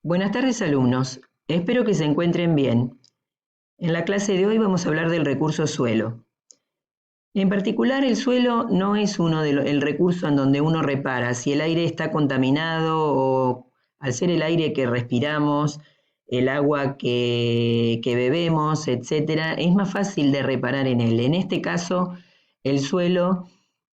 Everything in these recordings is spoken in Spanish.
Buenas tardes, alumnos. Espero que se encuentren bien. En la clase de hoy vamos a hablar del recurso suelo. En particular, el suelo no es el recurso en donde uno repara si el aire está contaminado o, al ser el aire que respiramos, el agua que bebemos, etc., es más fácil de reparar en él. En este caso, el suelo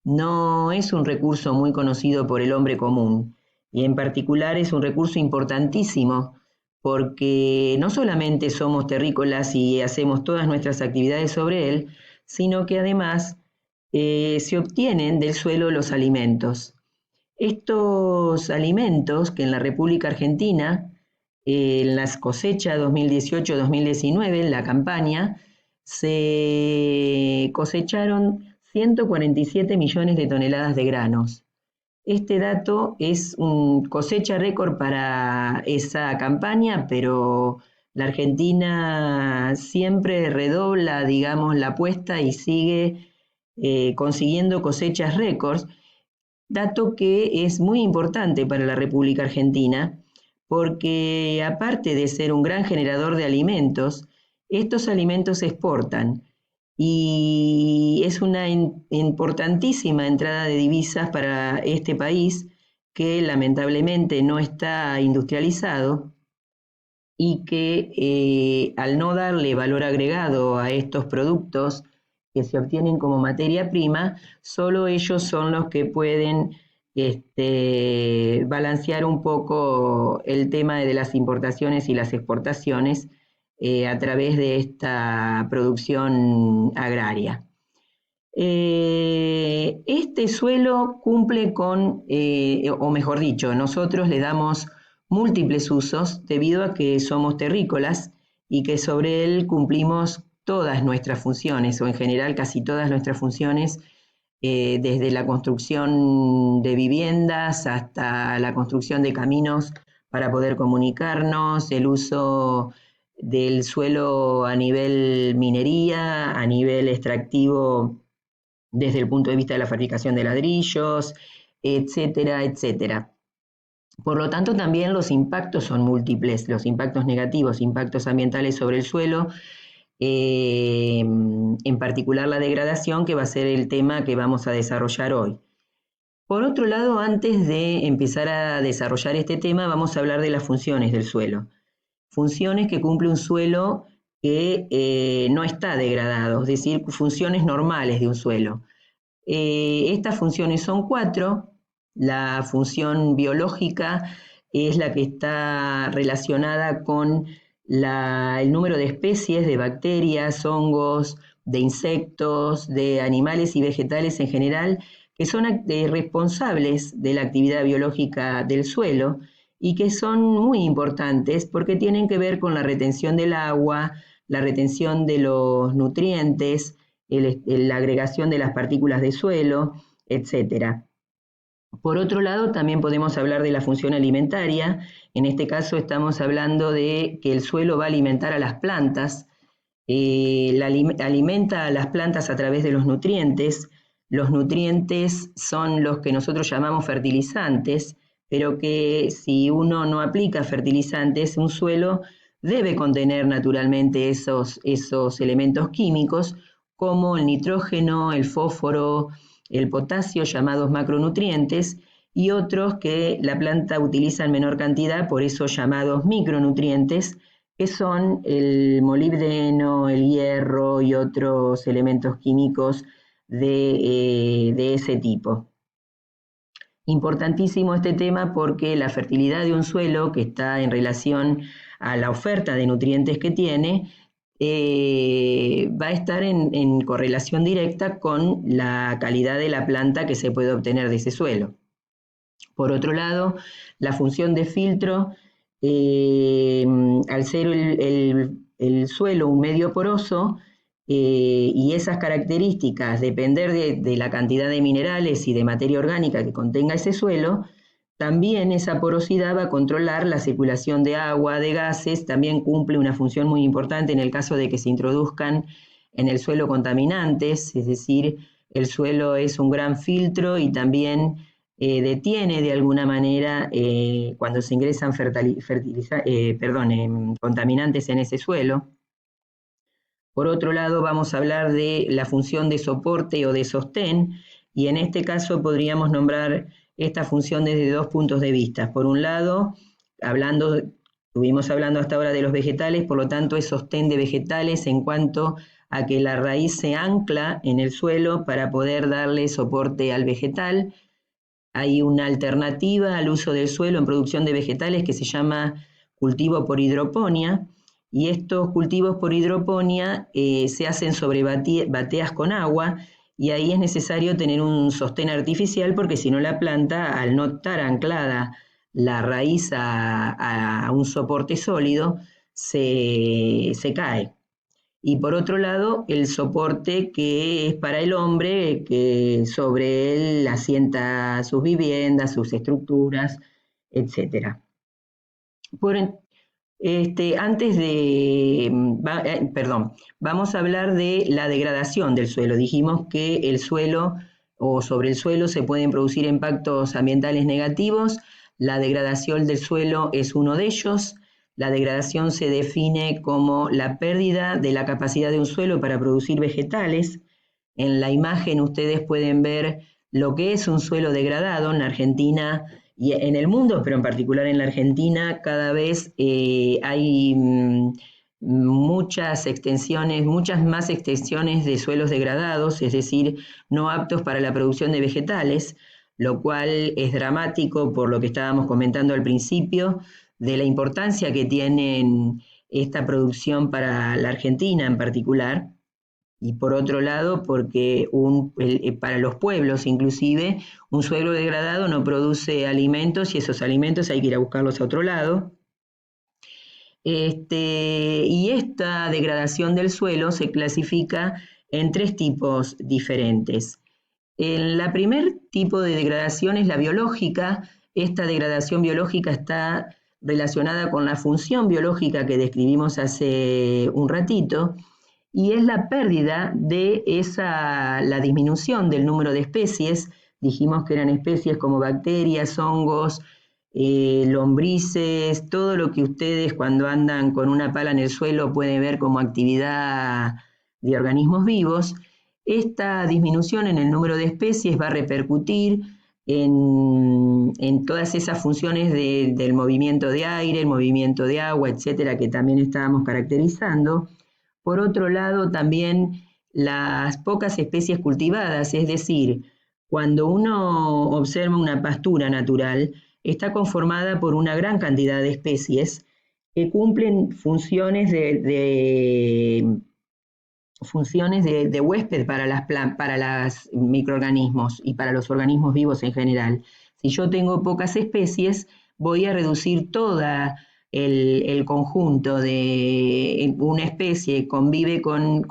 no es un recurso muy conocido por el hombre común, y en particular es un recurso importantísimo porque no solamente somos terrícolas y hacemos todas nuestras actividades sobre él, sino que además se obtienen del suelo los alimentos. Estos alimentos que en la República Argentina, en las cosechas 2018-2019, en la campaña, se cosecharon 147 millones de toneladas de granos. Este dato es un cosecha récord para esa campaña, pero la Argentina siempre redobla, digamos, la apuesta y sigue consiguiendo cosechas récords, dato que es muy importante para la República Argentina, porque aparte de ser un gran generador de alimentos, estos alimentos se exportan y es una importantísima entrada de divisas para este país que lamentablemente no está industrializado y que al no darle valor agregado a estos productos que se obtienen como materia prima, solo ellos son los que pueden balancear un poco el tema de las importaciones y las exportaciones a través de esta producción agraria. Este suelo cumple con, o mejor dicho, nosotros le damos múltiples usos debido a que somos terrícolas y que sobre él cumplimos todas nuestras funciones, o en general casi todas nuestras funciones, desde la construcción de viviendas hasta la construcción de caminos para poder comunicarnos, el uso del suelo a nivel minería, a nivel extractivo desde el punto de vista de la fabricación de ladrillos, etcétera, etcétera. Por lo tanto, también los impactos son múltiples, los impactos negativos, impactos ambientales sobre el suelo, en particular la degradación, que va a ser el tema que vamos a desarrollar hoy. Por otro lado, antes de empezar a desarrollar este tema, vamos a hablar de las funciones del suelo. Funciones que cumple un suelo que no está degradado, es decir, funciones normales de un suelo. Estas funciones son 4. La función biológica es la que está relacionada con el número de especies de bacterias, hongos, de insectos, de animales y vegetales en general, que son responsables de la actividad biológica del suelo y que son muy importantes porque tienen que ver con la retención del agua, la retención de los nutrientes, la agregación de las partículas de suelo, etc. Por otro lado, también podemos hablar de la función alimentaria. En este caso estamos hablando de que el suelo va a alimentar a las plantas, alimenta a las plantas a través de los nutrientes. Los nutrientes son los que nosotros llamamos fertilizantes, pero que si uno no aplica fertilizantes, un suelo debe contener naturalmente esos elementos químicos, como el nitrógeno, el fósforo, el potasio, llamados macronutrientes, y otros que la planta utiliza en menor cantidad, por eso llamados micronutrientes, que son el molibdeno, el hierro y otros elementos químicos de ese tipo. Importantísimo este tema porque la fertilidad de un suelo, que está en relación a la oferta de nutrientes que tiene, va a estar en correlación directa con la calidad de la planta que se puede obtener de ese suelo. Por otro lado, la función de filtro, al ser el suelo un medio poroso, y esas características depender de la cantidad de minerales y de materia orgánica que contenga ese suelo, también esa porosidad va a controlar la circulación de agua, de gases, también cumple una función muy importante en el caso de que se introduzcan en el suelo contaminantes, es decir, el suelo es un gran filtro y también detiene de alguna manera cuando se ingresan contaminantes en ese suelo. Por otro lado, vamos a hablar de la función de soporte o de sostén, y en este caso podríamos nombrar esta función desde dos puntos de vista. Por un lado, estuvimos hablando hasta ahora de los vegetales, por lo tanto es sostén de vegetales en cuanto a que la raíz se ancla en el suelo para poder darle soporte al vegetal. Hay una alternativa al uso del suelo en producción de vegetales que se llama cultivo por hidroponía, y estos cultivos por hidroponía se hacen sobre bateas con agua, y ahí es necesario tener un sostén artificial porque si no la planta, al no estar anclada la raíz a un soporte sólido, se cae. Y por otro lado, el soporte que es para el hombre, que sobre él asienta sus viviendas, sus estructuras, etc. Vamos a hablar de la degradación del suelo. Dijimos que el suelo o sobre el suelo se pueden producir impactos ambientales negativos. La degradación del suelo es uno de ellos. La degradación se define como la pérdida de la capacidad de un suelo para producir vegetales. En la imagen ustedes pueden ver lo que es un suelo degradado. En Argentina y en el mundo, pero en particular en la Argentina, cada vez hay muchas más extensiones de suelos degradados, es decir, no aptos para la producción de vegetales, lo cual es dramático por lo que estábamos comentando al principio, de la importancia que tienen esta producción para la Argentina en particular, y por otro lado porque para los pueblos inclusive un suelo degradado no produce alimentos y esos alimentos hay que ir a buscarlos a otro lado. Y esta degradación del suelo se clasifica en tres tipos diferentes. El primer tipo de degradación es la biológica. Esta degradación biológica está relacionada con la función biológica que describimos hace un ratito, y es la pérdida de la disminución del número de especies. Dijimos que eran especies como bacterias, hongos, lombrices, todo lo que ustedes cuando andan con una pala en el suelo pueden ver como actividad de organismos vivos. Esta disminución en el número de especies va a repercutir en todas esas funciones del movimiento de aire, el movimiento de agua, etcétera, que también estábamos caracterizando. Por otro lado, también las pocas especies cultivadas, es decir, cuando uno observa una pastura natural, está conformada por una gran cantidad de especies que cumplen funciones de huésped para los microorganismos y para los organismos vivos en general. Si yo tengo pocas especies, voy a reducir toda el conjunto de una especie convive con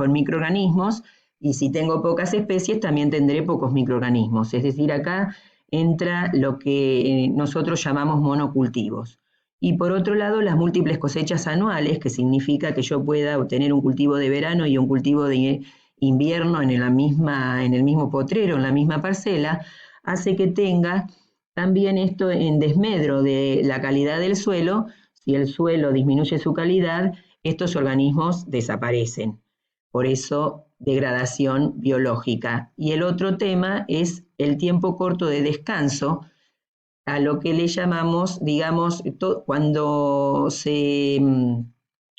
microorganismos, y si tengo pocas especies también tendré pocos microorganismos. Es decir, acá entra lo que nosotros llamamos monocultivos. Y por otro lado, las múltiples cosechas anuales, que significa que yo pueda obtener un cultivo de verano y un cultivo de invierno en el mismo potrero, en la misma parcela, hace que tenga también esto en desmedro de la calidad del suelo. Si el suelo disminuye su calidad, estos organismos desaparecen. Por eso, degradación biológica. Y el otro tema es el tiempo corto de descanso, a lo que le llamamos, digamos, cuando se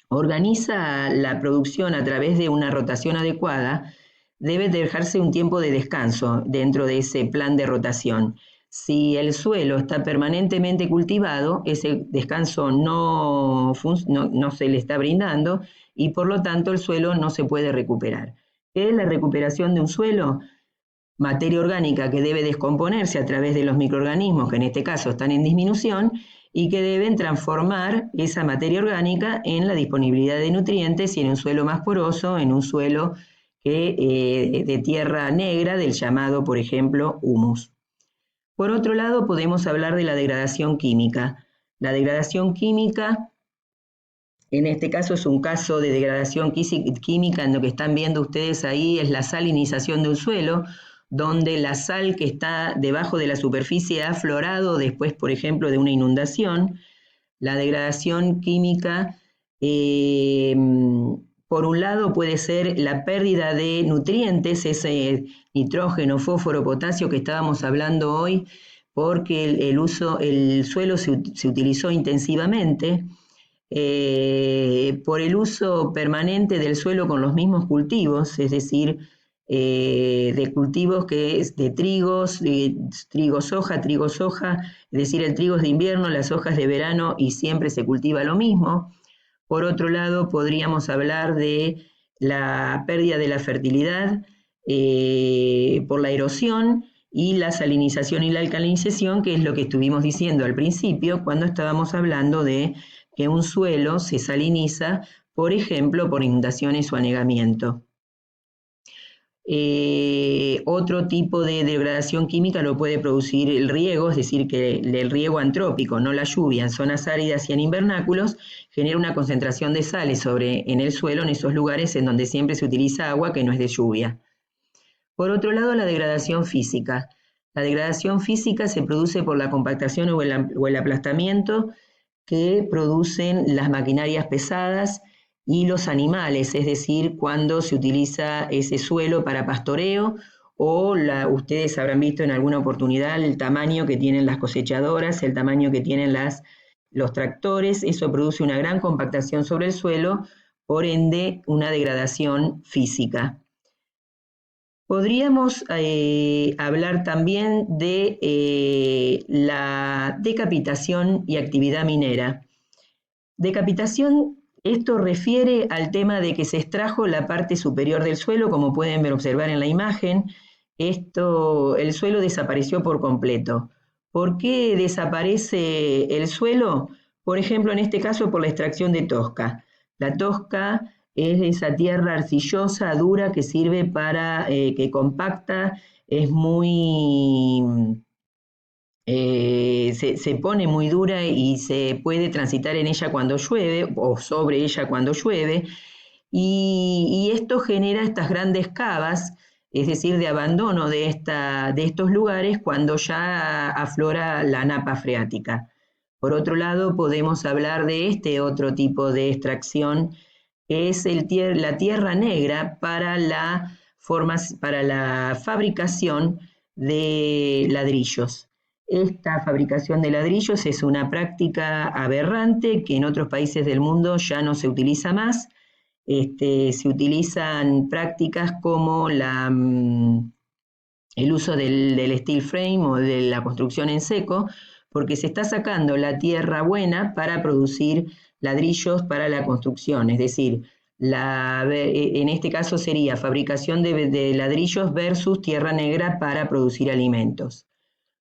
organiza la producción a través de una rotación adecuada, debe dejarse un tiempo de descanso dentro de ese plan de rotación. Si el suelo está permanentemente cultivado, ese descanso no se le está brindando y por lo tanto el suelo no se puede recuperar. ¿Qué es la recuperación de un suelo? Materia orgánica que debe descomponerse a través de los microorganismos, que en este caso están en disminución, y que deben transformar esa materia orgánica en la disponibilidad de nutrientes y en un suelo más poroso, en un suelo de tierra negra, del llamado, por ejemplo, humus. Por otro lado, podemos hablar de la degradación química. La degradación química, en este caso, es un caso de degradación química, en lo que están viendo ustedes ahí es la salinización de un suelo, donde la sal que está debajo de la superficie ha aflorado después, por ejemplo, de una inundación. La degradación química, por un lado, puede ser la pérdida de nutrientes, ese nitrógeno, fósforo, potasio que estábamos hablando hoy, porque el suelo se utilizó intensivamente, por el uso permanente del suelo con los mismos cultivos, es decir, de cultivos que es de trigos, trigo-soja, es decir, el trigo es de invierno, las hojas de verano y siempre se cultiva lo mismo. Por otro lado, podríamos hablar de la pérdida de la fertilidad por la erosión y la salinización y la alcalinización, que es lo que estuvimos diciendo al principio cuando estábamos hablando de que un suelo se saliniza, por ejemplo, por inundaciones o anegamiento. Otro tipo de degradación química lo puede producir el riego, es decir, que el riego antrópico, no la lluvia, en zonas áridas y en invernáculos, genera una concentración de sales en el suelo en esos lugares en donde siempre se utiliza agua que no es de lluvia. Por otro lado, la degradación física. La degradación física se produce por la compactación o el aplastamiento que producen las maquinarias pesadas y los animales, es decir, cuando se utiliza ese suelo para pastoreo o ustedes habrán visto en alguna oportunidad el tamaño que tienen las cosechadoras, el tamaño que tienen los tractores, eso produce una gran compactación sobre el suelo, por ende una degradación física. Podríamos hablar también de la decapitación y actividad minera. Decapitación, esto refiere al tema de que se extrajo la parte superior del suelo, como pueden observar en la imagen. El suelo desapareció por completo. ¿Por qué desaparece el suelo? Por ejemplo, en este caso, por la extracción de tosca. La tosca es esa tierra arcillosa, dura, que sirve para, que compacta, es muy, se pone muy dura y se puede transitar en ella cuando llueve o sobre ella cuando llueve, y esto genera estas grandes cavas, es decir, de abandono de estos lugares cuando ya aflora la napa freática. Por otro lado, podemos hablar de este otro tipo de extracción, que es la tierra negra para para la fabricación de ladrillos. Esta fabricación de ladrillos es una práctica aberrante que en otros países del mundo ya no se utiliza más. Se utilizan prácticas como el uso del steel frame o de la construcción en seco, porque se está sacando la tierra buena para producir ladrillos para la construcción, es decir, en este caso sería fabricación de ladrillos versus tierra negra para producir alimentos.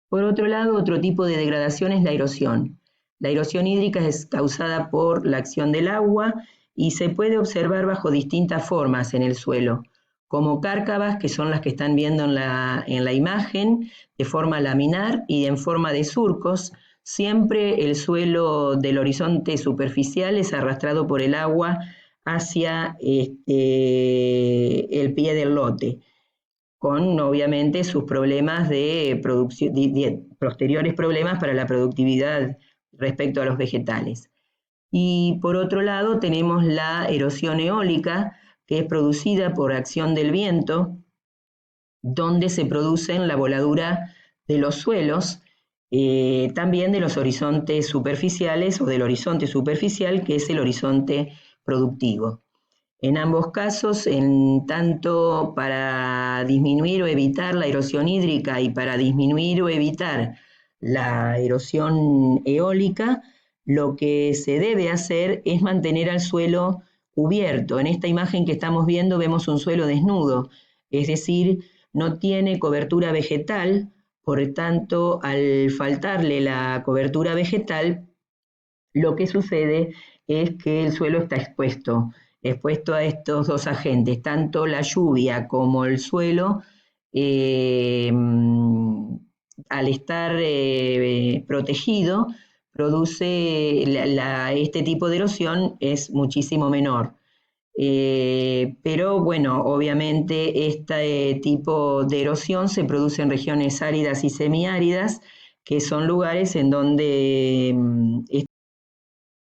Por otro lado, otro tipo de degradación es la erosión. La erosión hídrica es causada por la acción del agua y se puede observar bajo distintas formas en el suelo, como cárcavas, que son las que están viendo en la imagen, de forma laminar y en forma de surcos. Siempre el suelo del horizonte superficial es arrastrado por el agua hacia el pie del lote, con obviamente sus problemas de producción, posteriores problemas para la productividad respecto a los vegetales. Y por otro lado tenemos la erosión eólica, que es producida por acción del viento, donde se producen la voladura de los suelos, también de los horizontes superficiales o del horizonte superficial, que es el horizonte productivo. En ambos casos, en tanto para disminuir o evitar la erosión hídrica y para disminuir o evitar la erosión eólica, lo que se debe hacer es mantener al suelo cubierto. En esta imagen que estamos viendo vemos un suelo desnudo, es decir, no tiene cobertura vegetal, por tanto, al faltarle la cobertura vegetal, lo que sucede es que el suelo está expuesto a estos dos agentes, tanto la lluvia como el suelo, al estar protegido, produce este tipo de erosión es muchísimo menor. Pero bueno, obviamente este tipo de erosión se produce en regiones áridas y semiáridas, que son lugares en donde